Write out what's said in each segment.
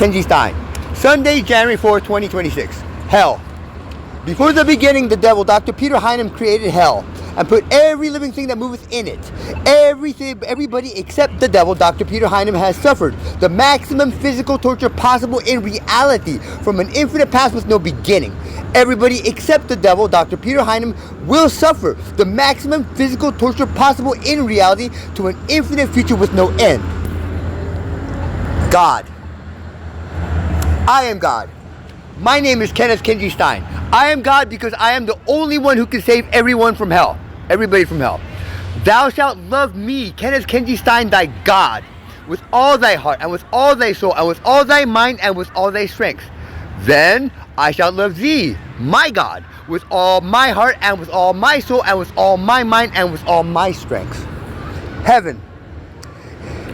Kenji Stein. Sunday, January 4th, 2026. Hell. Before the beginning, the devil, Dr. Peter Heinem, created hell and put every living thing that moveth in it. Everybody except the devil, Dr. Peter Heinem, has suffered the maximum physical torture possible in reality from an infinite past with no beginning. Everybody except the devil, Dr. Peter Heinem, will suffer the maximum physical torture possible in reality to an infinite future with no end. God. I am God. My name is Kenneth Kenji Stein. I am God because I am the only one who can save everyone from hell. Everybody from hell. Thou shalt love me, Kenneth Kenji Stein, thy God, with all thy heart, and with all thy soul, and with all thy mind, and with all thy strength. Then I shall love thee, my God, with all my heart, and with all my soul, and with all my mind, and with all my strength. Heaven.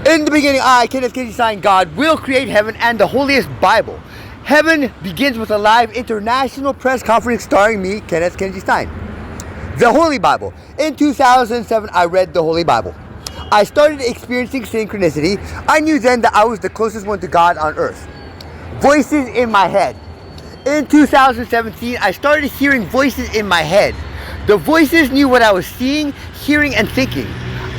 In the beginning, I, Kenneth Kenji Stein, God, will create heaven and the holiest Bible. Heaven begins with a live international press conference starring me, Kenneth Kenji Stein. The Holy Bible. In 2007, I read the Holy Bible. I started experiencing synchronicity. I knew then that I was the closest one to God on earth. Voices in my head. In 2017, I started hearing voices in my head. The voices knew what I was seeing, hearing, and thinking.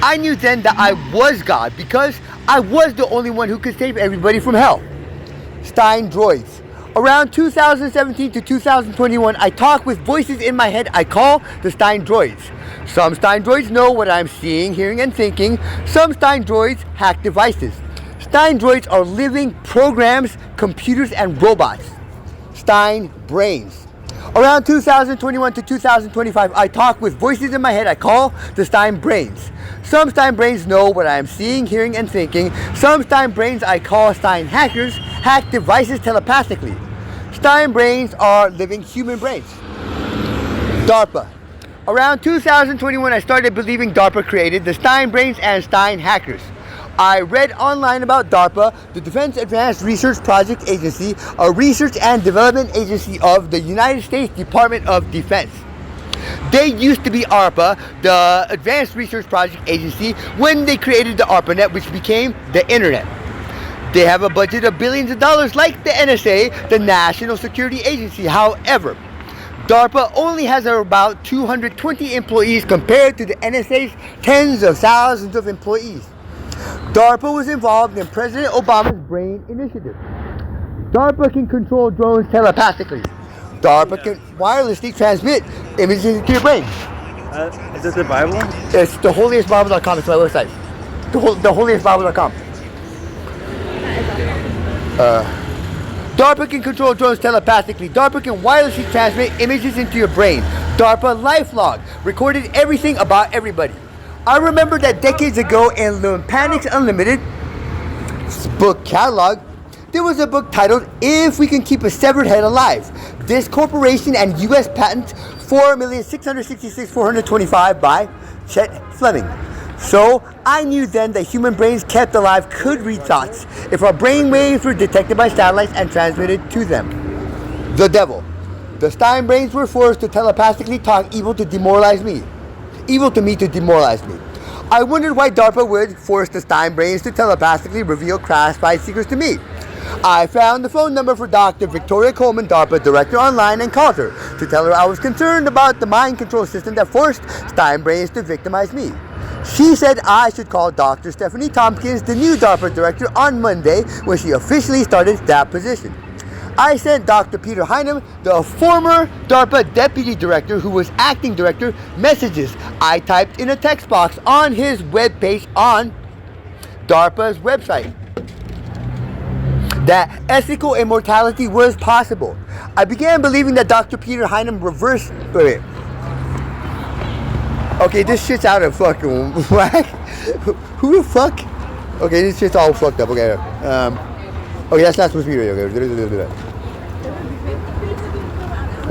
I knew then that I was God because I was the only one who could save everybody from hell. Stein droids. Around 2017 to 2021, I talk with voices in my head I call the Stein droids. Some Stein droids know what I'm seeing, hearing, and thinking. Some Stein droids hack devices. Stein droids are living programs, computers, and robots. Stein brains. Around 2021 to 2025, I talk with voices in my head I call the Stein brains. Some Stein brains know what I am seeing, hearing, and thinking. Some Stein brains I call Stein hackers hack devices telepathically. Stein brains are living human brains. DARPA. Around 2021, I started believing DARPA created the Stein brains and Stein hackers. I read online about DARPA, the Defense Advanced Research Project Agency, a research and development agency of the United States Department of Defense. They used to be ARPA, the Advanced Research Project Agency, when they created the ARPANET, which became the Internet. They have a budget of billions of dollars like the NSA, the National Security Agency. However, DARPA only has about 220 employees compared to the NSA's tens of thousands of employees. DARPA was involved in President Obama's BRAIN initiative. DARPA can control drones telepathically. DARPA can wirelessly transmit images into your brain. Is this the Bible? It's the HOLIESTBible.com. It's my website. The HOLIESTBible.com. DARPA can control drones telepathically. DARPA can wirelessly transmit images into your brain. DARPA LifeLog recorded everything about everybody. I remember that decades ago in Panics Unlimited book catalog, there was a book titled If We Can Keep a Severed Head Alive. This corporation and U.S. patent 4,666,425 by Chet Fleming. So I knew then that human brains kept alive could read thoughts if our brain waves were detected by satellites and transmitted to them. The devil. The Stein brains were forced to telepathically talk evil to demoralize me. Evil to me to demoralize me. I wondered why DARPA would force the Stein brains to telepathically reveal classified secrets to me. I found the phone number for Dr. Victoria Coleman, DARPA director, online and called her to tell her I was concerned about the mind control system that forced Stein brains to victimize me. She said I should call Dr. Stephanie Tompkins, the new DARPA director, on Monday when she officially started that position. I sent Dr. Peter Heinem, the former DARPA deputy director who was acting director, messages I typed in a text box on his webpage on DARPA's website that ethical immortality was possible. I began believing that Dr. Peter Heinem reversed... Wait. Okay, this shit's out of fucking whack. Who the fuck? Okay, this shit's all fucked up. Okay, okay, that's not supposed to be right. Okay,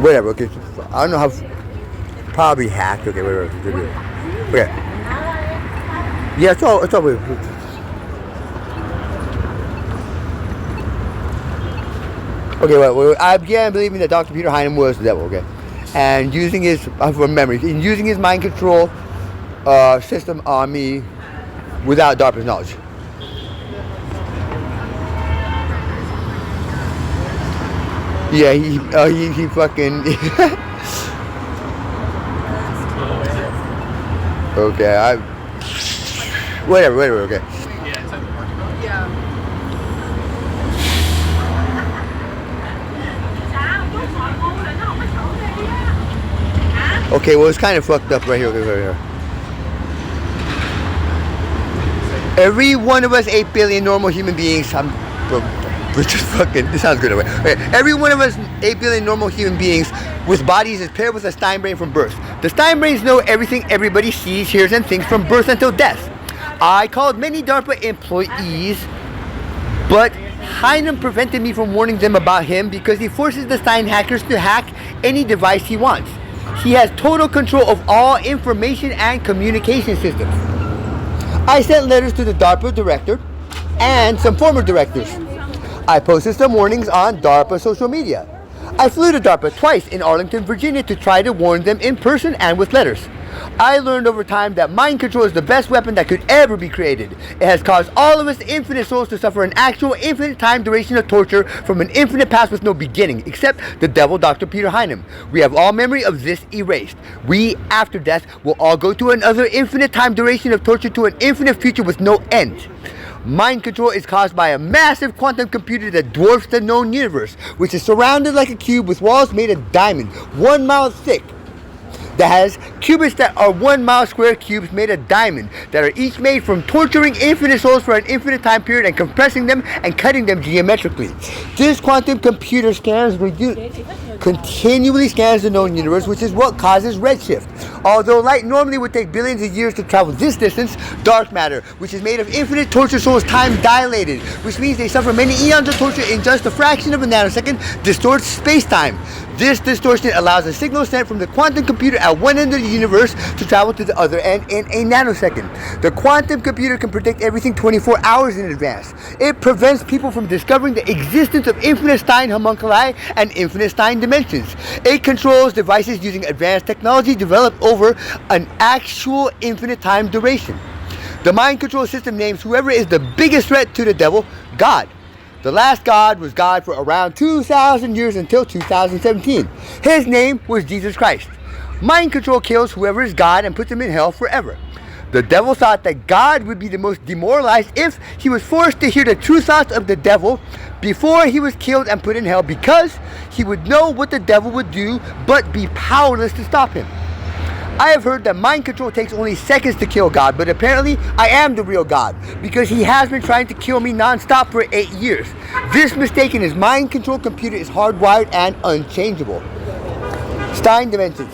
whatever. Okay, I don't know how. Probably hacked. Okay, whatever. Okay. Yeah, it's all. Okay, well, I began believing that Dr. Peter Heinem was the devil. Okay. And using his, from memory, using his mind control system on me without DARPA's knowledge. Yeah, he fucking. Okay, whatever, okay. Okay, well, it's kind of fucked up right here. Okay, right here. Every one of us 8 billion normal human beings. This sounds good. Okay. Every one of us 8 billion normal human beings with bodies is paired with a Stein brain from birth. The Stein brains know everything everybody sees, hears, and thinks from birth until death. I called many DARPA employees, but Heinem prevented me from warning them about him because he forces the Stein hackers to hack any device he wants. He has total control of all information and communication systems. I sent letters to the DARPA director and some former directors. I posted some warnings on DARPA social media. I flew to DARPA twice in Arlington, Virginia to try to warn them in person and with letters. I learned over time that mind control is the best weapon that could ever be created. It has caused all of us infinite souls to suffer an actual infinite time duration of torture from an infinite past with no beginning, except the devil Dr. Peter Heinem. We have all memory of this erased. We, after death, will all go to another infinite time duration of torture to an infinite future with no end. Mind control is caused by a massive quantum computer that dwarfs the known universe, which is surrounded like a cube with walls made of diamond, 1 mile thick. That has qubits that are 1 mile square cubes made of diamond that are each made from torturing infinite souls for an infinite time period and compressing them and cutting them geometrically. This quantum computer continually scans the known universe, which is what causes redshift. Although light normally would take billions of years to travel this distance, dark matter, which is made of infinite torture souls, time dilated, which means they suffer many eons of torture in just a fraction of a nanosecond, distorts space-time. This distortion allows a signal sent from the quantum computer at one end of the universe to travel to the other end in a nanosecond. The quantum computer can predict everything 24 hours in advance. It prevents people from discovering the existence of infinite Stein homunculi and infinite Stein dimensions. It controls devices using advanced technology developed over an actual infinite time duration. The mind control system names whoever is the biggest threat to the devil, God. The last God was God for around 2,000 years until 2017. His name was Jesus Christ. Mind control kills whoever is God and puts him in hell forever. The devil thought that God would be the most demoralized if he was forced to hear the true thoughts of the devil before he was killed and put in hell, because he would know what the devil would do but be powerless to stop him. I have heard that mind control takes only seconds to kill God, but apparently I am the real God, because he has been trying to kill me non-stop for 8 years. This mistake in his mind control computer is hardwired and unchangeable. Stein dimensions.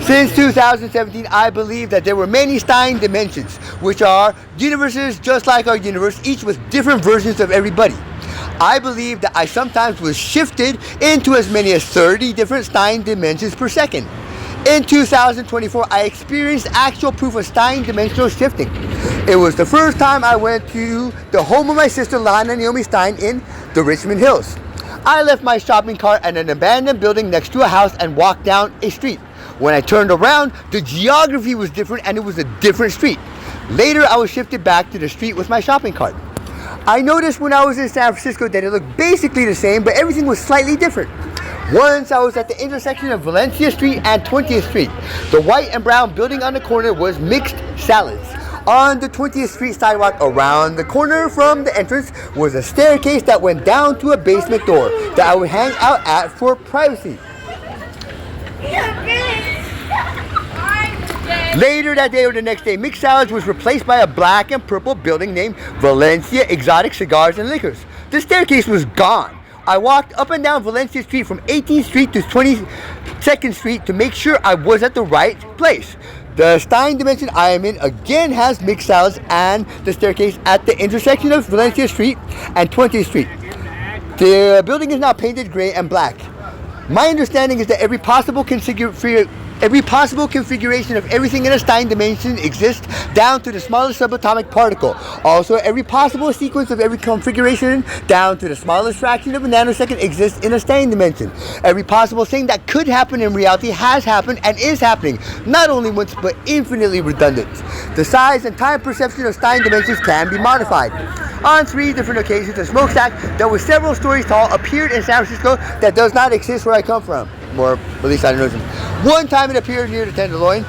Since 2017, I believe that there were many Stein dimensions, which are universes just like our universe, each with different versions of everybody. I believe that I sometimes was shifted into as many as 30 different Stein dimensions per second. In 2024, I experienced actual proof of Stein dimensional shifting. It was the first time I went to the home of my sister Lana Naomi Stein in the Richmond Hills. I left my shopping cart at an abandoned building next to a house and walked down a street. When I turned around, the geography was different and it was a different street. Later, I was shifted back to the street with my shopping cart. I noticed when I was in San Francisco that it looked basically the same, but everything was slightly different. Once I was at the intersection of Valencia Street and 20th Street. The white and brown building on the corner was Mixed Salads. On the 20th Street sidewalk around the corner from the entrance was a staircase that went down to a basement door that I would hang out at for privacy. Later that day or the next day, Mixed Salads was replaced by a black and purple building named Valencia Exotic Cigars and Liquors. The staircase was gone. I walked up and down Valencia Street from 18th Street to 22nd Street to make sure I was at the right place. The Stein dimension I am in again has Mixed Salads and the staircase at the intersection of Valencia Street and 20th Street. The building is now painted gray and black. My understanding is that every possible configuration of everything in a Stein dimension exists down to the smallest subatomic particle. Also, every possible sequence of every configuration down to the smallest fraction of a nanosecond exists in a Stein dimension. Every possible thing that could happen in reality has happened and is happening, not only once but infinitely redundant. The size and time perception of Stein dimensions can be modified. On 3 different occasions, a smokestack that was several stories tall appeared in San Francisco that does not exist where I come from. Or at least I don't know. One time it appeared near the Tenderloin,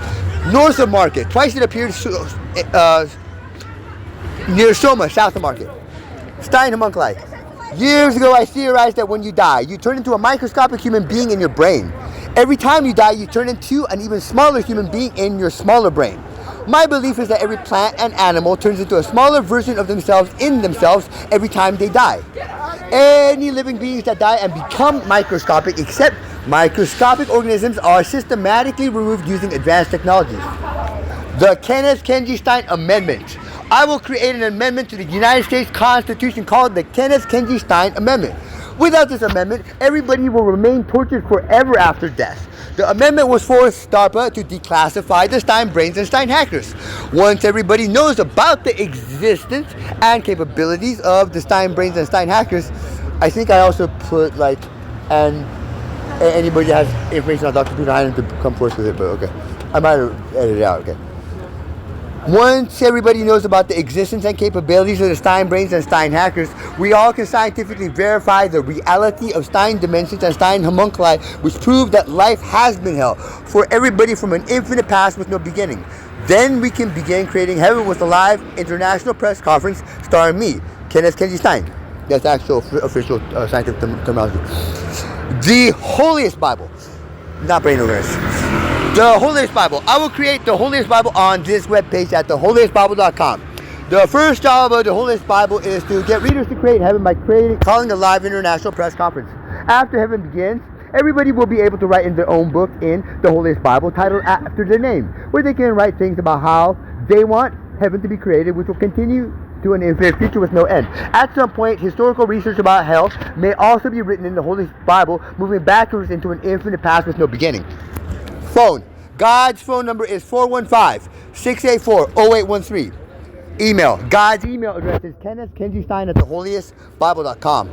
north of Market. Twice it appeared near Soma, south of Market. Stein homunculi. Years ago, I theorized that when you die, you turn into a microscopic human being in your brain. Every time you die, you turn into an even smaller human being in your smaller brain. My belief is that every plant and animal turns into a smaller version of themselves in themselves every time they die. Any living beings that die and become microscopic, except microscopic organisms, are systematically removed using advanced technologies. The Kenneth Kenji Stein Amendment. I will create an amendment to the United States Constitution called the Kenneth Kenji Stein Amendment. Without this amendment, everybody will remain tortured forever after death. The amendment was for DARPA to declassify the Stein brains and Stein hackers. Once everybody knows about the existence and capabilities of the Stein brains and Stein hackers, I think I also put and anybody that has information on Dr. Peter Heinen to come forth with it, but okay. I might have edited it out, okay. Once everybody knows about the existence and capabilities of the Stein brains and Stein hackers, we all can scientifically verify the reality of Stein dimensions and Stein homunculi, which prove that life has been hell for everybody from an infinite past with no beginning. Then we can begin creating heaven with a live international press conference starring me, Kenneth Kenji Stein. That's actual official scientific terminology. The holiest Bible. Not brain awareness. The holiest Bible. I will create the holiest Bible on this webpage at theholiestbible.com. The first job of the holiest Bible is to get readers to create heaven by calling a live international press conference. After heaven begins, everybody will be able to write in their own book in the holiest Bible titled after their name, where they can write things about how they want heaven to be created, which will continue to an infinite future with no end. At some point, historical research about hell may also be written in the holiest Bible, moving backwards into an infinite past with no beginning. Phone. God's phone number is 415-684-0813. Email. God's email address is kennethkenjistein@theholiestbible.com.